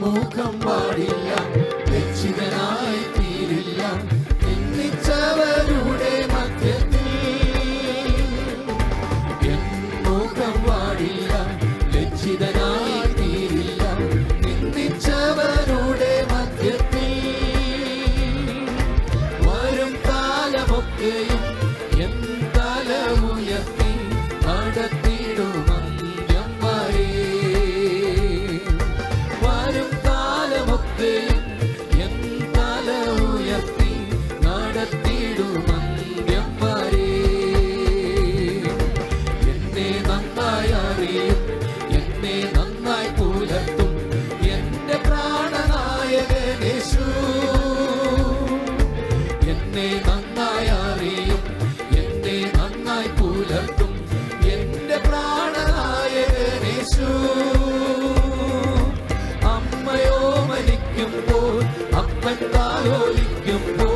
മുഖം പാടില്ല, ലജ്ജിതനായി തീരില്ല. നിന്ദിച്ചവരുടെ മധ്യത്തിൽ എൻ മുഖം പാടില്ല, ലജ്ജിതനായി തീരില്ല. നിന്ദിച്ചവരുടെ മധ്യത്തിൽ വരും കാലമൊക്കെയും എൻ തല ഉയർത്തി നടത്തിയിടും അന്ത്യം വരെ. വരും കാലമൊക്കെയും എൻ തല ഉയർത്തി നടത്തിയിടും അന്ത്യം വരെ. എന്നെ നന്നായി അറിയും, എന്നെ നന്നായി പുലർത്തും എന്റെ പ്രാണനായകൻ യേശു. എന്നെ നന്നായി അറിയും, എന്നെ നന്നായി പുലർത്തും എന്റെ പ്രാണനായകൻ യേശു. അമ്മയോ മരിക്കുമ്പോൾ അപ്പൻ താലോലിക്കുമ്പോൾ